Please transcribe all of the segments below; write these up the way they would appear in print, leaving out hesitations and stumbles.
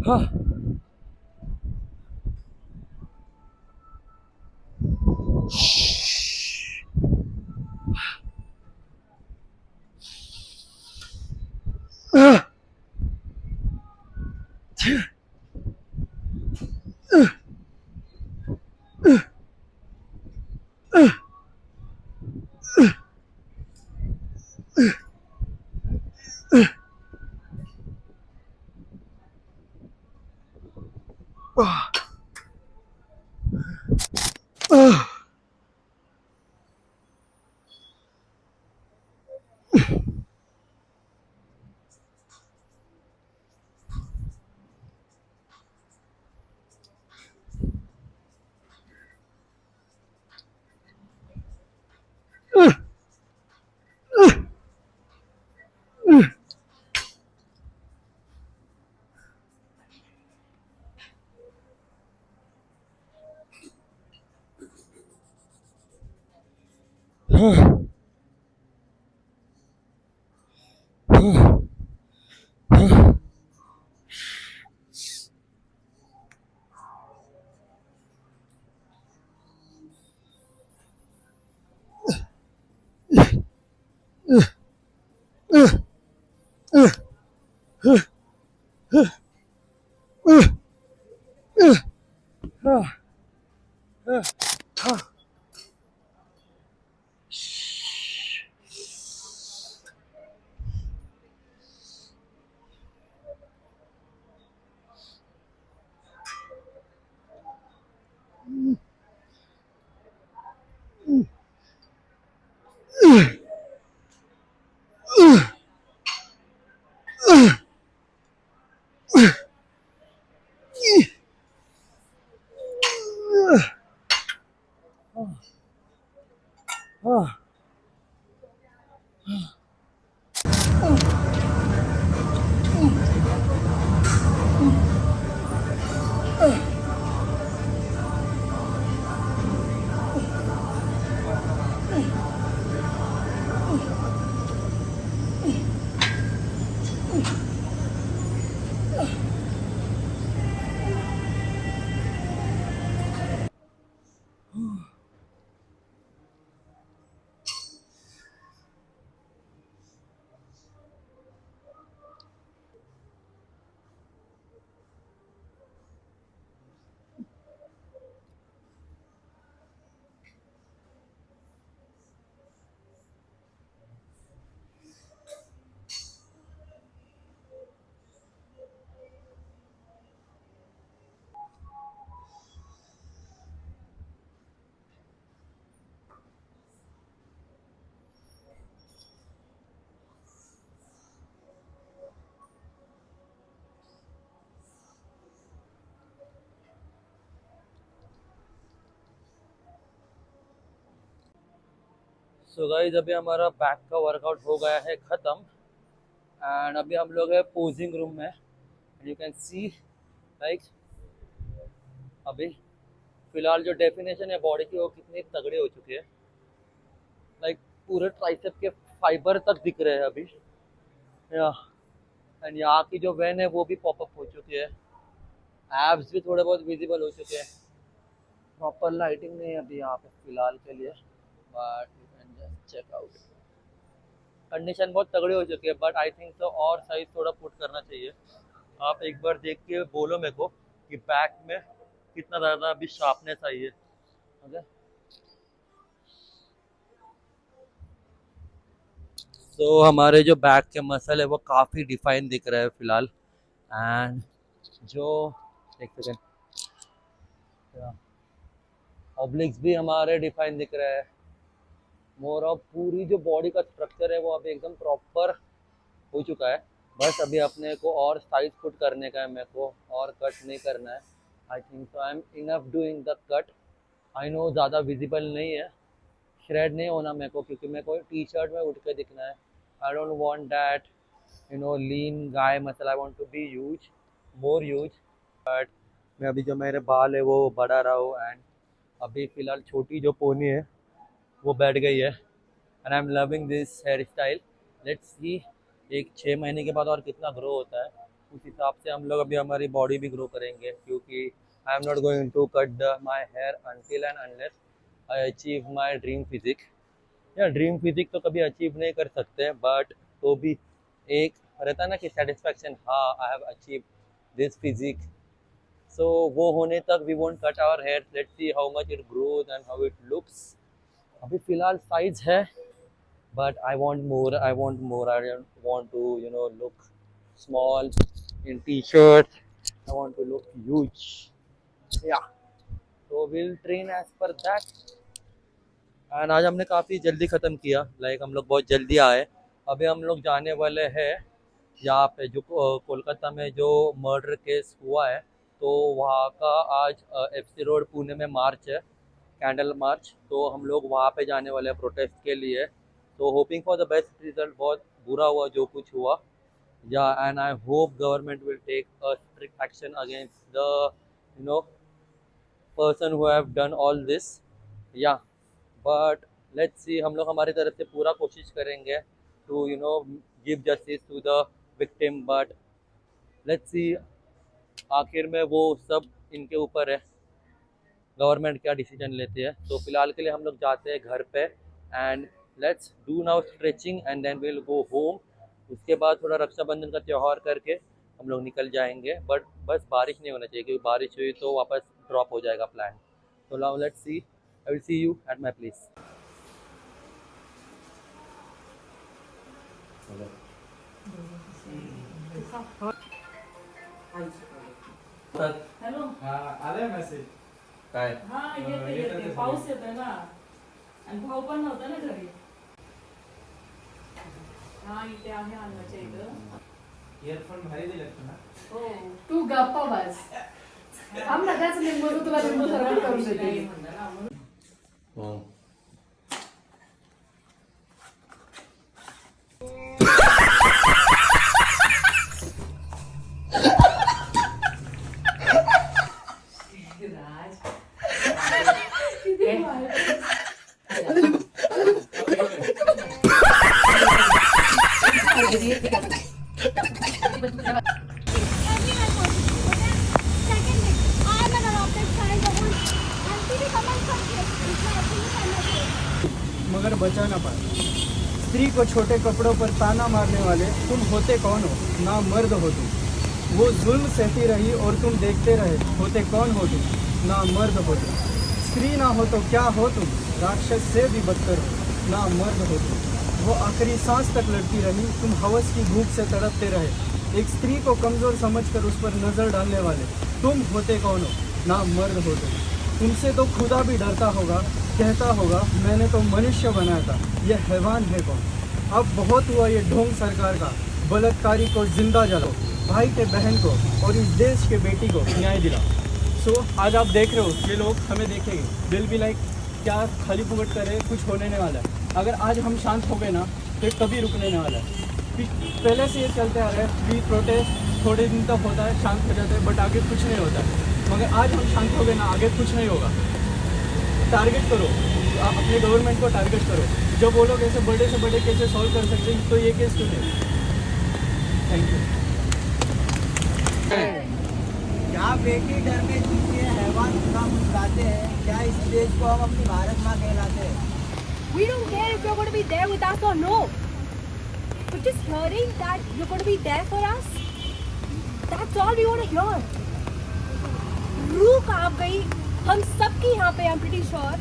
हाँ। So guys, अभी हमारा बैक का वर्कआउट हो गया है ख़त्म। एंड अभी हम लोग है पोजिंग रूम में। यू कैन सी लाइक अभी फिलहाल जो डेफिनेशन है बॉडी की वो कितनी तगड़ी हो चुकी है। लाइक पूरे ट्राइसेप के फाइबर तक दिख रहे हैं अभी। या एंड यहाँ की जो वेन है वो भी पॉपअप हो चुकी है। एब्स भी थोड़े बहुत विजिबल हो चुके हैं। प्रॉपर लाइटिंग नहीं है अभी यहाँ पे फिलहाल के लिए, but you can just check out. Condition बहुत तगड़ी हो चुकी है, बट आई थिंक तो और साइज थोड़ा पुट करना चाहिए। आप एक बार देख के बोलो मेरे को कि बैक में कितना ज़्यादा अभी शार्पनेस आई है। ओके, तो हमारे जो बैक के मसल है वो काफ़ी डिफाइन दिख रहा है फिलहाल। एंड जो एक सेकेंड, ऑब्लिक्स भी हमारे डिफाइन दिख रहा है। मोर ऑफ पूरी जो बॉडी का स्ट्रक्चर है वो अभी एकदम प्रॉपर हो चुका है। बस अभी अपने को और साइज पुट करने का है, मेरे को और कट नहीं करना है। I think so I am enough doing the cut. I know ज़्यादा विजिबल नहीं है, श्रेड नहीं होना मेरे को, क्योंकि मेरे को टी शर्ट में उठ के दिखना है। I don't want that lean guy muscle. I want to be huge, more huge. But मैं अभी जो मेरे बाल है वो बढ़ा रहा हूँ। एंड अभी फ़िलहाल छोटी जो पोनी है वो बैठ गई है। And I am loving this hairstyle. Let's see एक 6 महीने के बाद और कितना ग्रो होता है। उस हिसाब से हम लोग अभी हमारी बॉडी भी ग्रो करेंगे, क्योंकि I am not going to cut my hair until and unless I achieve my dream physique. या ड्रीम फिजिक तो कभी अचीव नहीं कर सकते, बट तो भी एक रहता है ना कि सेटिस्फैक्शन, हाँ I have achieve this physique. So वो होने तक we won't cut our hair, let's see how much it grows and how it looks. अभी फ़िलहाल साइज है, but I want more. I want more. I don't want to, look small in t-shirt. I want to look huge. Yeah. So we'll train as per that. And आज हमने काफ़ी जल्दी ख़त्म किया, like हम लोग बहुत जल्दी आए। अभी हम लोग जाने वाले हैं यहाँ पे जो कोलकाता में जो मर्डर केस हुआ है, तो वहाँ का आज FC रोड पुणे में मार्च है, कैंडल मार्च। तो हम लोग वहाँ पे जाने वाले हैं प्रोटेस्ट के लिए। तो hoping for the best result. बहुत बुरा हुआ जो कुछ हुआ, yeah and I hope government will take a strict action against the person who have done all this. Yeah but let's see, हम लोग हमारी तरफ से पूरा कोशिश करेंगे to give justice to the victim, but let's see आखिर में वो सब इनके ऊपर है, गवर्नमेंट क्या डिसीजन लेती है। तो फिलहाल के लिए हम लोग जाते हैं घर पे, and let's do now stretching and then will go home. उसके बाद थोड़ा रक्षाबंधन का त्यौहार करके हम लोग निकल जाएंगे, बट बस बारिश नहीं होना चाहिए, क्योंकि बारिश हुई तो वापस ड्रॉप हो जाएगा प्लान। तो now let's see, I will see you at my place. Hello आलाय मेसेज काय हा येते पाऊस येतोय ना, आणि भाऊ पण नव्हता ना घरी। हा इथे आहे अन्नाच्या इथं। इयरफोन भारी दिलेत ना। हो तू गप्पा बस, हम ना त्याच लिंबू तुला लिंबू सरबत करून देते। म्हणलं ना म्हणून हो राज मगर बचा ना पाए। स्त्री को छोटे कपड़ों पर ताना मारने वाले तुम होते कौन हो? ना मर्द हो तुम। वो जुल्म सहती रही और तुम देखते रहे, होते कौन हो तुम? ना मर्द हो तुम। स्त्री ना हो तो क्या हो तुम? राक्षस से भी बदतर हो, ना मर्द हो तुम। वो आखिरी सांस तक लड़ती रही, तुम हवस की भूख से तड़पते रहे। एक स्त्री को कमज़ोर समझकर उस पर नज़र डालने वाले तुम होते कौन हो? ना मर्द हो तुम। तुमसे तो खुदा भी डरता होगा, कहता होगा मैंने तो मनुष्य बनाया था, ये हैवान है कौन? अब बहुत हुआ ये ढोंग सरकार का, बलात्कारी को जिंदा जलाओ, भाई के बहन को और इस देश के बेटी को न्याय दिलाओ। सो आज आप देख रहे हो ये लोग हमें देखेंगे, दिल भी लाइक क्या खाली फुगट करे, कुछ होने नहीं वाला है। अगर आज हम शांत हो गए ना तो ये कभी रुकने नहीं वाला है। पहले से ये चलते आ रहे हैं, भी प्रोटेस्ट थोड़े दिन तक होता है, शांत हो जाते हैं, बट आगे कुछ नहीं होता है। मगर आज हम शांत हो गए ना, आगे कुछ नहीं होगा। टारगेट करो, अपने गवर्नमेंट को टारगेट करो। जब वो लोग ऐसे बड़े से बड़े केसेस सॉल्व कर सकते हैं तो ये केस क्यों नहीं? Thank you. क्या बेटी डर में जीती है, हैवान इतना मुस्कुराते हैं, क्या इस देश को हम अपनी भारत माँ कहलाते हैं? We don't care if you're going to be there with us or no. But just hearing that you're going to be there for us, that's all we want to hear. रूह कांप गई हम सबकी यहाँ पे, I'm pretty sure,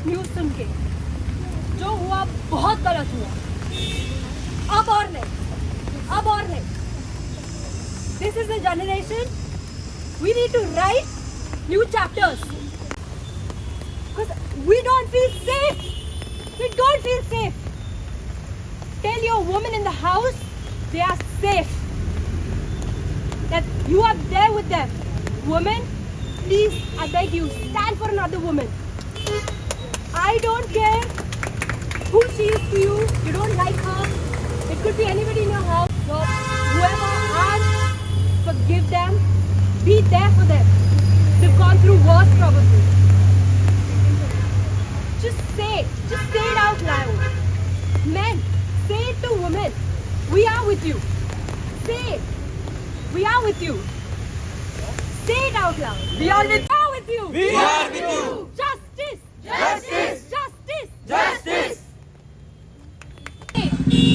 न्यूज़ सुन के। जो हुआ बहुत गलत हुआ, अब और नहीं, अब और नहीं। This is the generation, we need to write new chapters. Because we don't feel safe. We don't feel safe. Tell your women in the house they are safe. That you are there with them. Women, please, I beg you, stand for another woman. I don't care who she is to you. You don't like her. It could be anybody in your house. So whoever asks, forgive them. Be there for them. They've gone through worse probably. Just say it out loud. Men, say it to women. We are with you. Say it. We are with you. Say it out loud. We are with you. We are with you. Justice. Justice. Justice. Justice.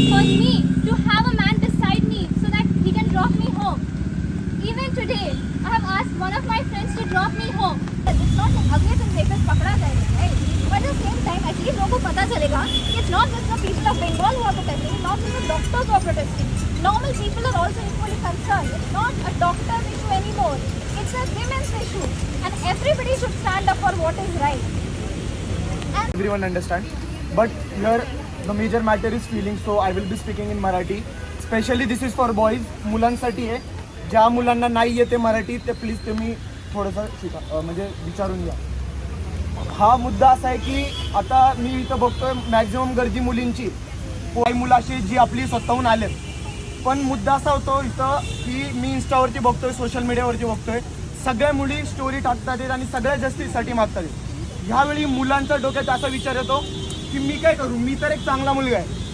For me to have a man beside me so that he can drop me home. Even today, I have asked one of my friends to drop me home. It's not like अगले दिन paper पकड़ा जाएगा, right? But at the same time, at least लोगों को पता चलेगा कि it's not just the people of Bengal who are protesting, it's not just the doctors who are protesting. Normal people are also equally concerned. It's not a doctor's issue anymore. It's a women's issue, and everybody should stand up for what is right. Everyone understand, but here the major matter is feelings, so I will be speaking in Marathi. Especially this is for boys. मुलांसाठी आहे. ज्या मुलांना नाही येते मराठी ते please तुम्ही थोडंसं शिका, म्हणजे विचारून घ्या. हा मुद्दा असा आहे की आता मी इथं बघतोय मॅक्झिमम गर्दी मुलींची, काही मुलं अशी जी आपली स्वतःहून आलेत. पण मुद्दा असा होतो इथं की मी इंस्टावरती बघतोय, सोशल मीडियावरती बघतोय, सगळ्या मुली स्टोरी टाकतात आहेत आणि सगळ्या जस्टिससाठी मागतात आहेत. ह्यावेळी मुलांच्या डोक्यात असा विचार येतो की मी काय करू, मी तर एक चांगला मुलगा आहे,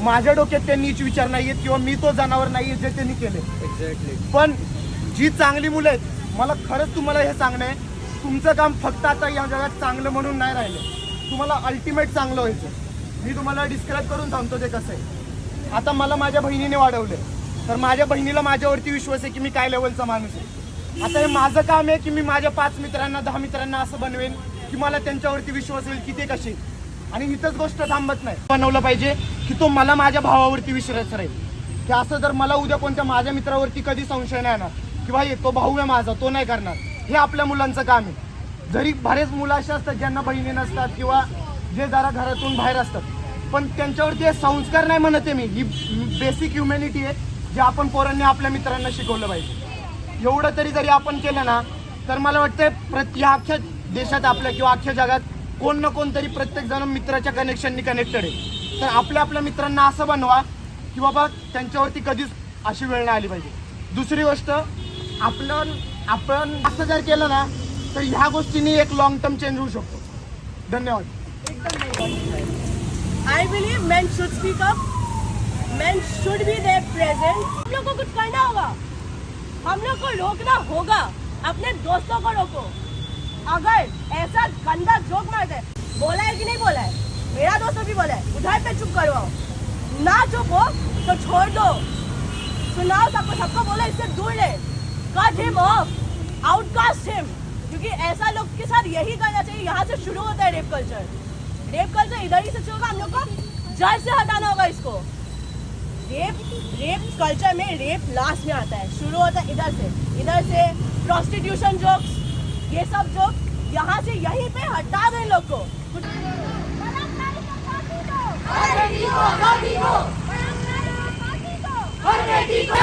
माझ्या डोक्यात ते नीच विचार नाही आहेत किंवा मी तो जनावर नाही आहे जे त्यांनी केले. एक्झॅक्टली. पण जी चांगली मुलं आहेत, मला खरंच तुम्हाला हे सांगणं आहे, तुमचं काम फक्त आता या जगात चांगलं म्हणून नाही राहिलं, तुम्हाला अल्टिमेट चांगलं व्हायचं. मी तुम्हाला डिस्क्राईब करून सांगतो ते कसं आहे. आता मला माझ्या बहिणीने वाढवलं, तर माझ्या बहिणीला माझ्यावरती विश्वास आहे की मी काय लेवलचा माणूस आहे. आता हे माझं काम आहे की मी माझ्या 5 मित्रांना 10 मित्रांना असं बनवेन की मला त्यांच्यावरती विश्वास होईल की ते कसे. आणि इथंच गोष्ट थांबत नाही, बनवलं पाहिजे की तो मला माझ्या भावावरती विश्वास राहील, की असं जर मला उद्या कोणत्या माझ्या मित्रावरती कधी संशय नाही येणार की भाई तो भाऊ आहे माझा, तो नाही करणार. हे आपल्या मुलांचं काम आहे. जरी बरेच मुलं असे असतात ज्यांना बहिणी नसतात किंवा जे जरा घरातून बाहेर असतात, पण त्यांच्यावरती हे संस्कार नाही म्हणत आहे मी, ही बेसिक ह्युमॅनिटी आहे जे आपण पोरांनी आपल्या मित्रांना शिकवलं पाहिजे. एवढं तरी जरी आपण केलं ना, तर मला वाटतं या अख्ख्या देशात आपल्या किंवा अख्ख्या जगात कोण ना कोणतरी प्रत्येक जण मित्राच्या कनेक्शननी कनेक्टेड आहे. तर आपल्या मित्रांना असं बनवा की बाबा त्यांच्यावरती कधीच अशी वेळ नाही आली पाहिजे. दुसरी गोष्ट, आपण असं जर केलं ना तर ह्या गोष्टींनी एक लॉंग टर्म चेंज होऊ शकतो. धन्यवाद. I believe men should speak up. Men should be there present. हम लोग को कुछ करना होगा. हम लोग को रोकना होगा. अपने दोस्तों को रोको. अगर ऐसा गंदा जोक मारते है, बोला है कि नहीं बोला है, मेरा दोस्तों भी बोला है, उधर पे चुप करवाओ. ना चुप हो तो छोड़ दो. सुनाओ सबको बोला इससे दूर रहे. Cut him of. Outcast him. क्योंकि ऐसा लोग के साथ यही करना चाहिए. यहाँ से शुरू होता है रेप कल्चर. रेप कल्चर इधर ही से शुरू होगा. हम लोग को जड़ से हटाना होगा इसको. रेप कल्चर में रेप लास्ट में आता है. शुरू होता है इधर से प्रोस्टिट्यूशन जोक्स, ये सब जोक यहाँ से यहीं पे हटा दें लोग को. हर बेटी को